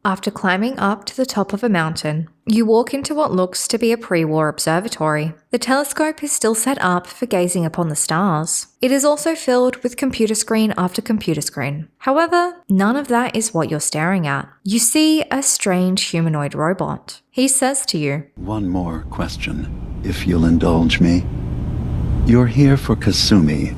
After climbing up to the top of a mountain, you walk into what looks to be a pre-war observatory. The telescope is still set up for gazing upon the stars. It is also filled with computer screen after computer screen. However, none of that is what you're staring at. You see a strange humanoid robot. He says to you, "One more question, if you'll indulge me. You're here for Kasumi,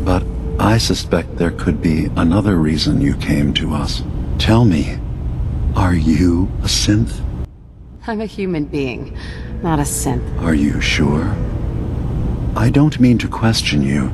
but I suspect there could be another reason you came to us. Tell me, are you a synth?" I'm a human being, not a synth. Are you sure? I don't mean to question you,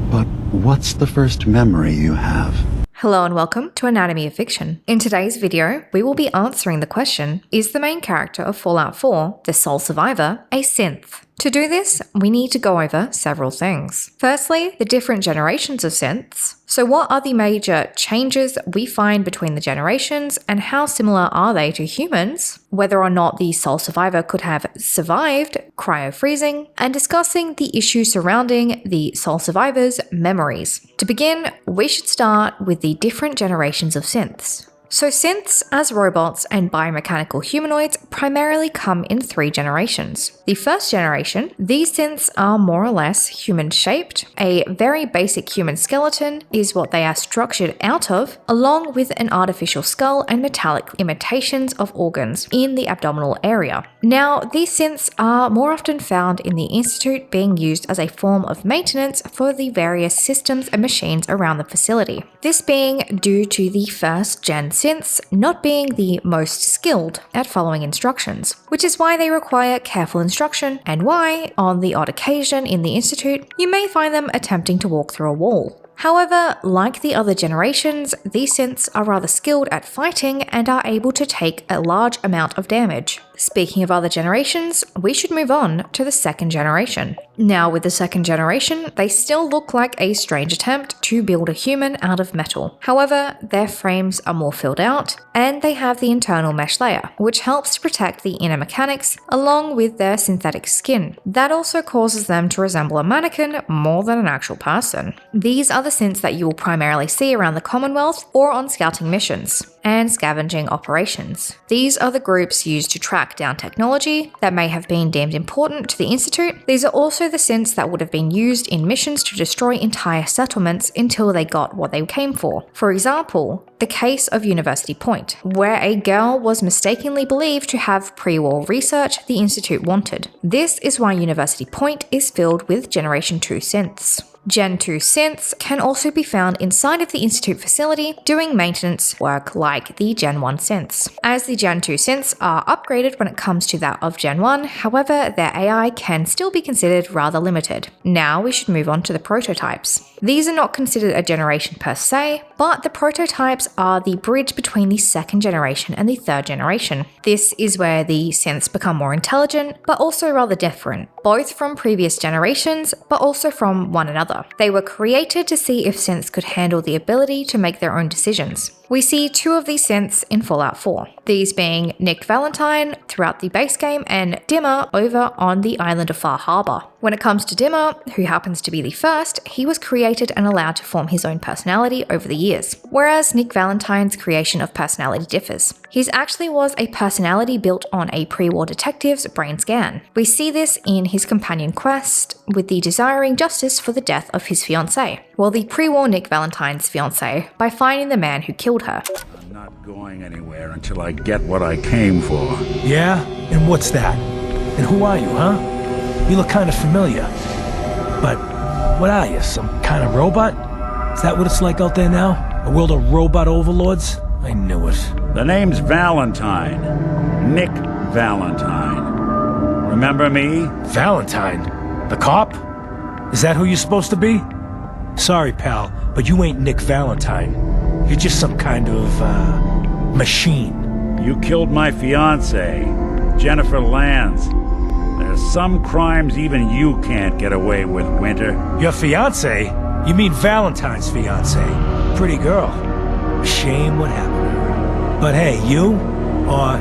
but what's the first memory you have? Hello and welcome to Anatomy of Fiction. In today's video, we will be answering the question, is the main character of Fallout 4, the sole survivor, a synth? To do this, we need to go over several things. Firstly, the different generations of synths. So what are the major changes we find between the generations and how similar are they to humans? Whether or not the sole survivor could have survived cryofreezing, and discussing the issues surrounding the sole survivor's memories. To begin, we should start with the different generations of synths. So synths, as robots and biomechanical humanoids, primarily come in 3 generations. The first generation, these synths are more or less human-shaped. A very basic human skeleton is what they are structured out of, along with an artificial skull and metallic imitations of organs in the abdominal area. Now, these synths are more often found in the Institute, being used as a form of maintenance for the various systems and machines around the facility. This being due to the first gen synths not being the most skilled at following instructions, which is why they require careful instruction and why, on the odd occasion in the Institute, you may find them attempting to walk through a wall. However, like the other generations, these synths are rather skilled at fighting and are able to take a large amount of damage. Speaking of other generations, we should move on to the second generation. Now, with the second generation, they still look like a strange attempt to build a human out of metal. However, their frames are more filled out, and they have the internal mesh layer, which helps to protect the inner mechanics along with their synthetic skin. That also causes them to resemble a mannequin more than an actual person. These are the synths that you will primarily see around the Commonwealth or on scouting missions and scavenging operations. These are the groups used to track down technology that may have been deemed important to the Institute. These are also the synths that would have been used in missions to destroy entire settlements until they got what they came for. For example, the case of University Point, where a girl was mistakenly believed to have pre-war research the Institute wanted. This is why University Point is filled with Generation 2 synths. Gen 2 synths can also be found inside of the Institute facility doing maintenance work like the Gen 1 synths. As the Gen 2 synths are upgraded when it comes to that of Gen 1, however, their AI can still be considered rather limited. Now we should move on to the prototypes. These are not considered a generation per se, but the prototypes are the bridge between the second generation and the third generation. This is where the synths become more intelligent, but also rather different, both from previous generations, but also from one another. They were created to see if synths could handle the ability to make their own decisions. We see 2 of these synths in Fallout 4, these being Nick Valentine throughout the base game and DiMA over on the island of Far Harbor. When it comes to DiMA, who happens to be the first, he was created and allowed to form his own personality over the years, whereas Nick Valentine's creation of personality differs. His actually was a personality built on a pre-war detective's brain scan. We see this in his companion quest with the desiring justice for the death of his fiancée. Well, the pre-war Nick Valentine's fiancée by finding the man who killed her. I'm not going anywhere until I get what I came for. Yeah? And what's that? And who are you, huh? You look kind of familiar. But what are you, some kind of robot? Is that what it's like out there now? A world of robot overlords? I knew it. The name's Valentine. Nick Valentine. Remember me? Valentine? The cop? Is that who you're supposed to be? Sorry, pal, but you ain't Nick Valentine. You're just some kind of, machine. You killed my fiancée, Jennifer Lands. There's some crimes even you can't get away with, Winter. Your fiancé? You mean Valentine's fiancé? Pretty girl. Shame what happened to her. But hey, you, or,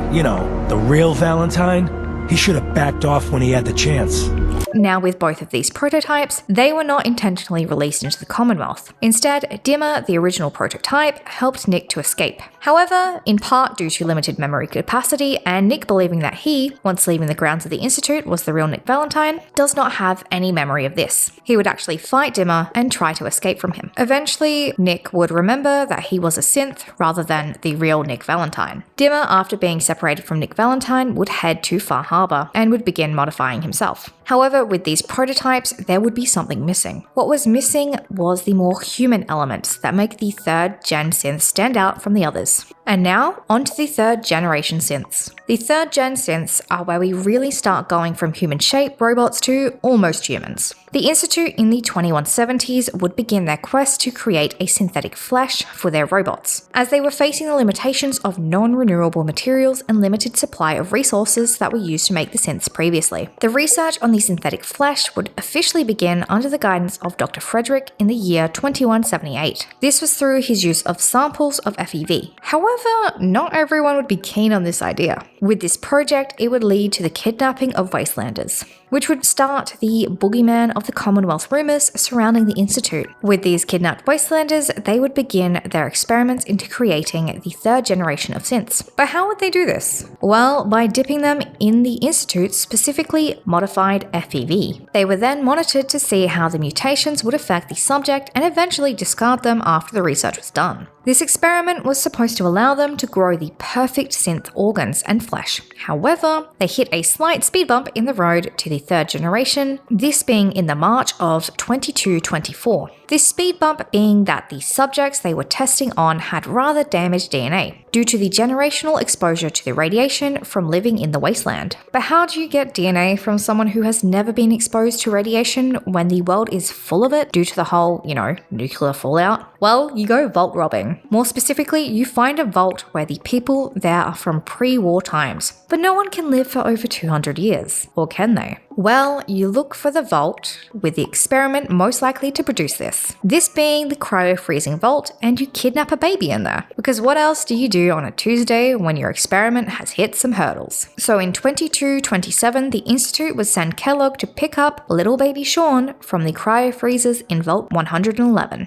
the real Valentine, he should have backed off when he had the chance. Now, with both of these prototypes, they were not intentionally released into the Commonwealth. Instead, DiMA, the original prototype, helped Nick to escape. However, in part due to limited memory capacity and Nick believing that he, once leaving the grounds of the Institute, was the real Nick Valentine, does not have any memory of this. He would actually fight DiMA and try to escape from him. Eventually, Nick would remember that he was a synth rather than the real Nick Valentine. DiMA, after being separated from Nick Valentine, would head to Far Harbor and would begin modifying himself. However, with these prototypes, there would be something missing. What was missing was the more human elements that make the 3rd gen synths stand out from the others. And now, on to the 3rd generation synths. The 3rd gen synths are where we really start going from human-shaped robots to almost humans. The Institute in the 2170s would begin their quest to create a synthetic flesh for their robots, as they were facing the limitations of non-renewable materials and limited supply of resources that were used to make the synths previously. The research on the synthetic flesh would officially begin under the guidance of Dr. Frederick in the year 2178. This was through his use of samples of FEV. However, not everyone would be keen on this idea. With this project, it would lead to the kidnapping of wastelanders, which would start the boogeyman of the Commonwealth rumours surrounding the Institute. With these kidnapped wastelanders, they would begin their experiments into creating the 3rd generation of synths. But how would they do this? Well, by dipping them in the Institute's specifically modified FEV. They were then monitored to see how the mutations would affect the subject and eventually discard them after the research was done. This experiment was supposed to allow them to grow the perfect synth organs and flesh. However, they hit a slight speed bump in the road to the 3rd generation, this being in the March of 2224. This speed bump being that the subjects they were testing on had rather damaged DNA due to the generational exposure to the radiation from living in the wasteland. But how do you get DNA from someone who has never been exposed to radiation when the world is full of it due to the whole, nuclear fallout? Well, you go vault robbing. More specifically, you find a vault where the people there are from pre-war times. But no one can live for over 200 years, or can they? Well, you look for the vault with the experiment most likely to produce this. This being the Cryofreezing vault, and you kidnap a baby in there. Because what else do you do on a Tuesday when your experiment has hit some hurdles? So in 2227, the Institute would send Kellogg to pick up little baby Sean from the cryofreezers in Vault 111.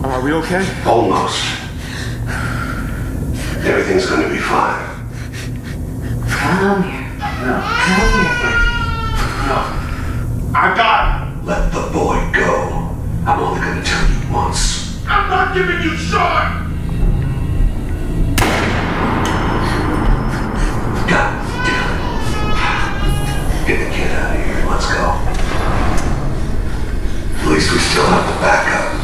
Are we okay? Almost. Everything's gonna be fine. Come here. No. Come here. No. I got it. Let the boy go. I'm only gonna tell you once. I'm not giving you Sean! God damn it. Get the kid out of here. Let's go. At least we still have the backup.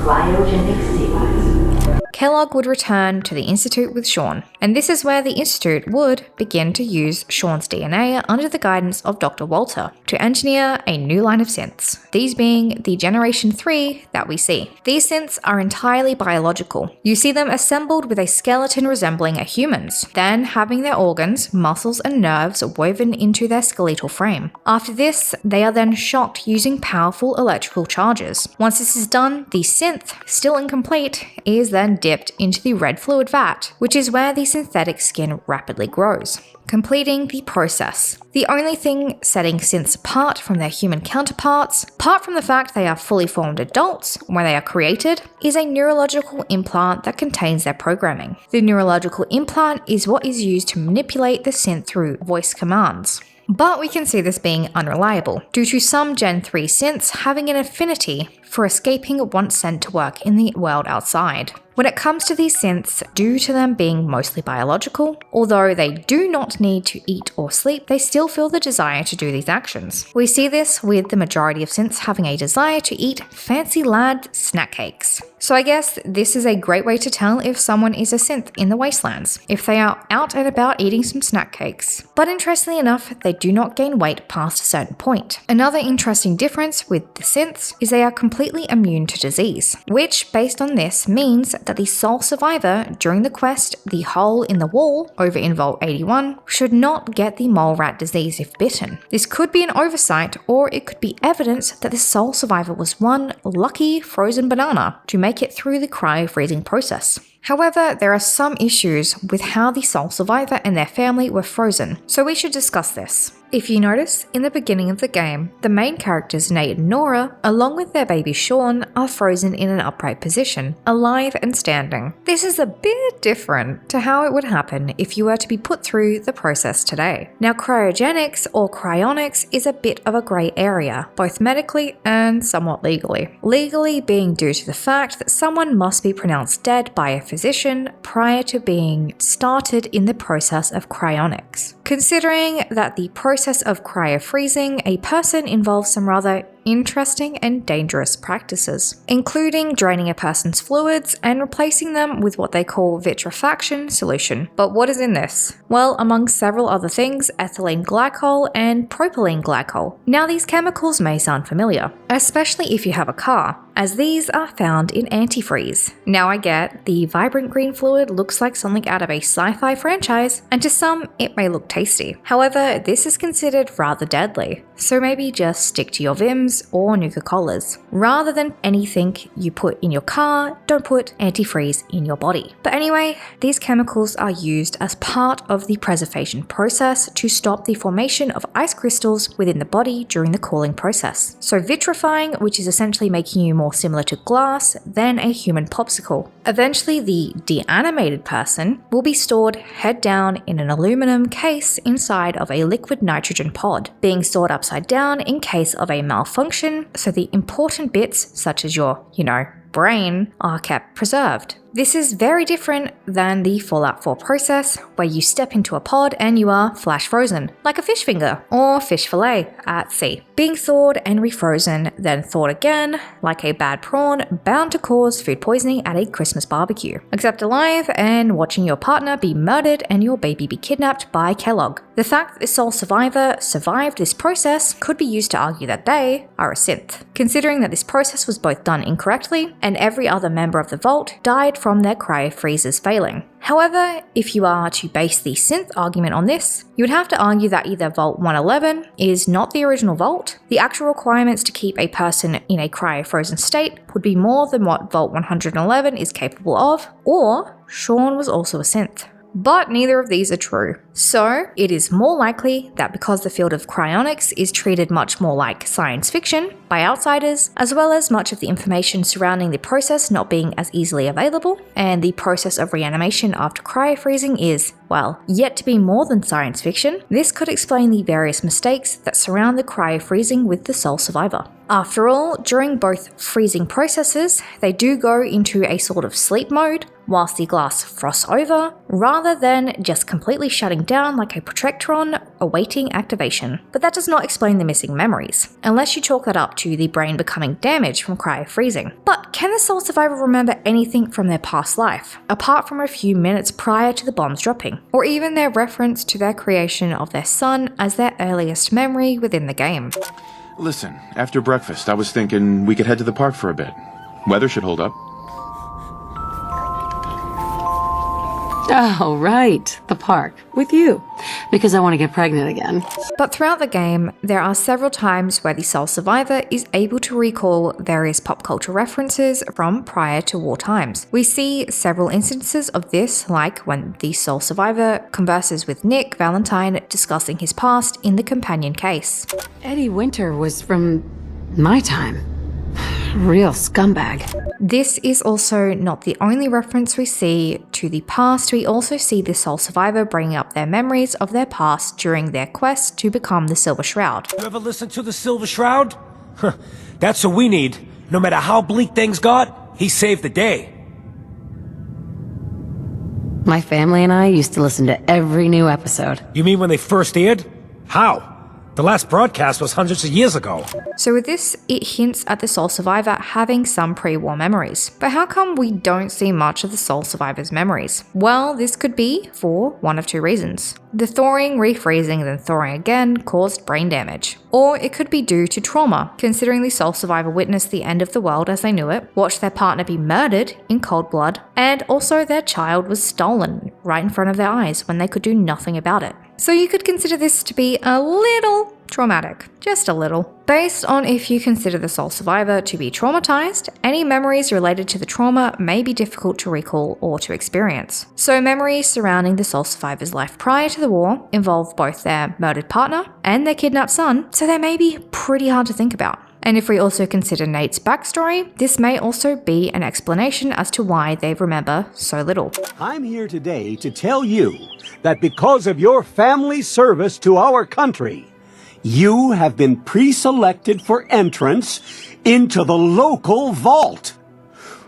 Cryogenic sequence. Kellogg would return to the Institute with Sean, and this is where the Institute would begin to use Sean's DNA under the guidance of Dr. Walter to engineer a new line of synths, these being the Generation 3 that we see. These synths are entirely biological. You see them assembled with a skeleton resembling a human's, then having their organs, muscles and nerves woven into their skeletal frame. After this, they are then shocked using powerful electrical charges. Once this is done, the synth, still incomplete, is then dipped into the red fluid vat, which is where the synthetic skin rapidly grows, completing the process. The only thing setting synths apart from their human counterparts, apart from the fact they are fully formed adults when they are created, is a neurological implant that contains their programming. The neurological implant is what is used to manipulate the synth through voice commands. But we can see this being unreliable, due to some Gen 3 synths having an affinity for escaping once sent to work in the world outside. When it comes to these synths, due to them being mostly biological, although they do not need to eat or sleep, they still feel the desire to do these actions. We see this with the majority of synths having a desire to eat fancy lad snack cakes. So I guess this is a great way to tell if someone is a synth in the wastelands, if they are out and about eating some snack cakes. But interestingly enough, they do not gain weight past a certain point. Another interesting difference with the synths is they are completely immune to disease, which based on this means that the sole survivor during the quest The Hole in the Wall over in Vault 81 should not get the mole rat disease if bitten. This could be an oversight, or it could be evidence that the sole survivor was one lucky frozen banana to make it through the cryofreezing process. However, there are some issues with how the sole survivor and their family were frozen, so we should discuss this. If you notice, in the beginning of the game, the main characters Nate and Nora, along with their baby Sean, are frozen in an upright position, alive and standing. This is a bit different to how it would happen if you were to be put through the process today. Now, cryogenics or cryonics is a bit of a grey area, both medically and somewhat legally. Legally being due to the fact that someone must be pronounced dead by a physician prior to being started in the process of cryonics. Considering that the process of cryofreezing a person involves some rather interesting and dangerous practices, including draining a person's fluids and replacing them with what they call vitrifaction solution. But what is in this? Well, among several other things, ethylene glycol and propylene glycol. Now, these chemicals may sound familiar, especially if you have a car, as these are found in antifreeze. Now, I get the vibrant green fluid looks like something out of a sci-fi franchise, and to some, it may look tasty. However, this is considered rather deadly, so maybe just stick to your Vims or Nuka-Colas. Rather than anything you put in your car, don't put antifreeze in your body. But anyway, these chemicals are used as part of the preservation process to stop the formation of ice crystals within the body during the cooling process. So vitrifying, which is essentially making you more similar to glass than a human popsicle. Eventually, the deanimated person will be stored head down in an aluminum case inside of a liquid nitrogen pod, being stored upside down in case of a malfunction, so the important bits, such as your, brain, are kept preserved. This is very different than the Fallout 4 process, where you step into a pod and you are flash frozen, like a fish finger or fish fillet at sea. Being thawed and refrozen, then thawed again, like a bad prawn, bound to cause food poisoning at a Christmas barbecue. Except alive and watching your partner be murdered and your baby be kidnapped by Kellogg. The fact that the sole survivor survived this process could be used to argue that they are a synth, considering that this process was both done incorrectly and every other member of the vault died from their cryofreezers failing. However, if you are to base the synth argument on this, you would have to argue that either Vault 111 is not the original vault, the actual requirements to keep a person in a cryofrozen state would be more than what Vault 111 is capable of, or Sean was also a synth. But neither of these are true. So, it is more likely that because the field of cryonics is treated much more like science fiction by outsiders, as well as much of the information surrounding the process not being as easily available, and the process of reanimation after cryofreezing is, well, yet to be more than science fiction, this could explain the various mistakes that surround the cryofreezing with the sole survivor. After all, during both freezing processes, they do go into a sort of sleep mode, whilst the glass frosts over, rather than just completely shutting down like a protectron awaiting activation. But that does not explain the missing memories, unless you chalk that up to the brain becoming damaged from cryofreezing. But can the sole survivor remember anything from their past life, apart from a few minutes prior to the bombs dropping, or even their reference to their creation of their son as their earliest memory within the game? Listen, after breakfast, I was thinking we could head to the park for a bit. Weather should hold up. Oh, right. The park. With you. Because I want to get pregnant again. But throughout the game, there are several times where the sole survivor is able to recall various pop culture references from prior to war times. We see several instances of this, like when the sole survivor converses with Nick Valentine discussing his past in the companion case. Eddie Winter was from my time. Real scumbag. This is also not the only reference we see to the past. We also see the sole survivor bringing up their memories of their past during their quest to become the Silver Shroud. You ever listen to the Silver Shroud? That's what we need. No matter how bleak things got, he saved the day. My family and I used to listen to every new episode. You mean when they first aired? How? The last broadcast was hundreds of years ago. So with this, it hints at the sole survivor having some pre-war memories. But how come we don't see much of the sole survivor's memories? Well, this could be for one of two reasons. The thawing, refreezing, then thawing again caused brain damage. Or it could be due to trauma, considering the sole survivor witnessed the end of the world as they knew it, watched their partner be murdered in cold blood, and also their child was stolen right in front of their eyes when they could do nothing about it. So you could consider this to be a little traumatic, just a little. Based on if you consider the sole survivor to be traumatized, any memories related to the trauma may be difficult to recall or to experience. So memories surrounding the sole survivor's life prior to the war involve both their murdered partner and their kidnapped son, so they may be pretty hard to think about. And if we also consider Nate's backstory, this may also be an explanation as to why they remember so little. I'm here today to tell you that because of your family's service to our country, you have been pre-selected for entrance into the local vault.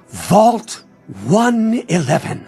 Vault 111.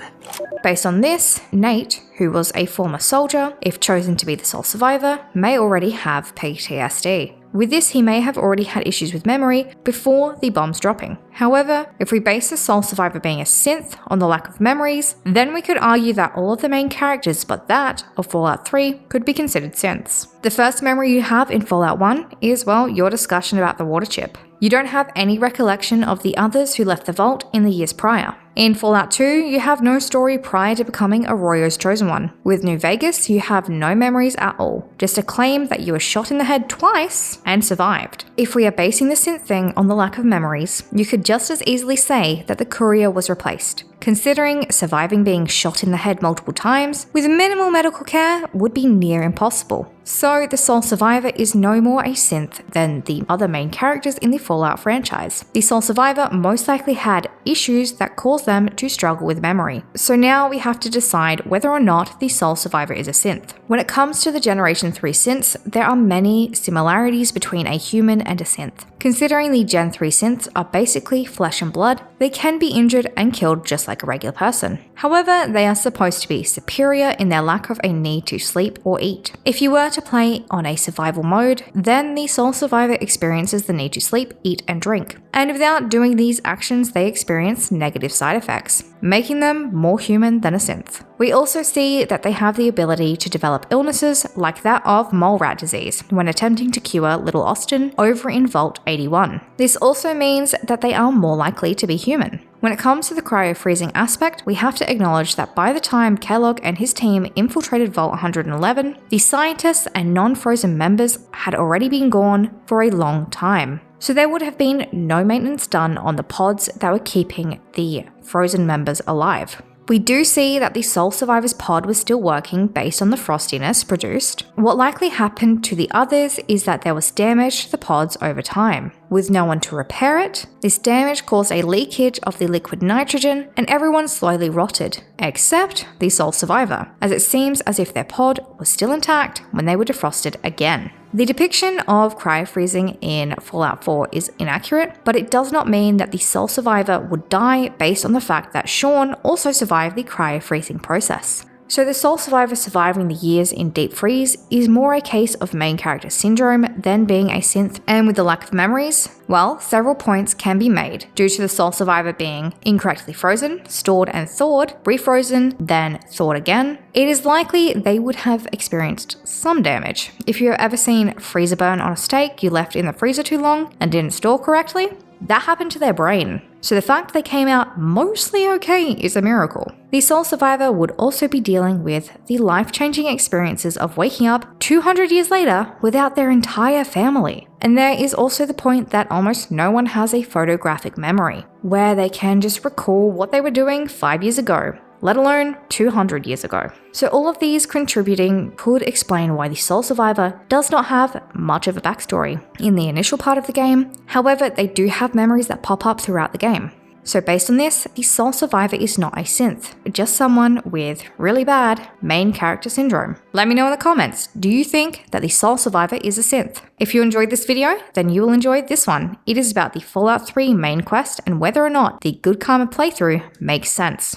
Based on this, Nate, who was a former soldier, if chosen to be the sole survivor, may already have PTSD. With this, he may have already had issues with memory before the bombs dropping. However, if we base the sole survivor being a synth on the lack of memories, then we could argue that all of the main characters but that of Fallout 3 could be considered synths. The first memory you have in Fallout 1 is, well, your discussion about the water chip. You don't have any recollection of the others who left the vault in the years prior. In Fallout 2, you have no story prior to becoming Arroyo's chosen one. With New Vegas, you have no memories at all, just a claim that you were shot in the head twice and survived. If we are basing the synth thing on the lack of memories, you could just as easily say that the courier was replaced, considering surviving being shot in the head multiple times with minimal medical care would be near impossible. So the sole survivor is no more a synth than the other main characters in the Fallout franchise. The sole survivor most likely had issues that caused them to struggle with memory. So now we have to decide whether or not the sole survivor is a synth. When it comes to the Generation 3 synths, there are many similarities between a human and a synth. Considering the Gen 3 synths are basically flesh and blood, they can be injured and killed just like a regular person. However, they are supposed to be superior in their lack of a need to sleep or eat. If you were to play on a survival mode, then the sole survivor experiences the need to sleep, eat, and drink. And without doing these actions, they experience negative side effects, making them more human than a synth. We also see that they have the ability to develop illnesses like that of mole rat disease when attempting to cure little Austin over in Vault 81. This also means that they are more likely to be human. When it comes to the cryofreezing aspect, we have to acknowledge that by the time Kellogg and his team infiltrated Vault 111, the scientists and non-frozen members had already been gone for a long time. So there would have been no maintenance done on the pods that were keeping the frozen members alive. We do see that the sole survivor's pod was still working based on the frostiness produced. What likely happened to the others is that there was damage to the pods over time. With no one to repair it, this damage caused a leakage of the liquid nitrogen and everyone slowly rotted, except the sole survivor, as it seems as if their pod was still intact when they were defrosted again. The depiction of cryofreezing in Fallout 4 is inaccurate, but it does not mean that the sole survivor would die based on the fact that Sean also survived the cryofreezing process. So the sole survivor surviving the years in deep freeze is more a case of main character syndrome than being a synth, and with the lack of memories, well, several points can be made due to the sole survivor being incorrectly frozen, stored and thawed, refrozen, then thawed again. It is likely they would have experienced some damage. If you've ever seen freezer burn on a steak you left in the freezer too long and didn't store correctly, that happened to their brain. So the fact they came out mostly okay is a miracle. The sole survivor would also be dealing with the life-changing experiences of waking up 200 years later without their entire family. And there is also the point that almost no one has a photographic memory, where they can just recall what they were doing 5 years ago, let alone 200 years ago. So all of these contributing could explain why the sole survivor does not have much of a backstory in the initial part of the game. However, they do have memories that pop up throughout the game. So based on this, the sole survivor is not a synth, just someone with really bad main character syndrome. Let me know in the comments, do you think that the sole survivor is a synth? If you enjoyed this video, then you will enjoy this one. It is about the Fallout 3 main quest and whether or not the Good Karma playthrough makes sense.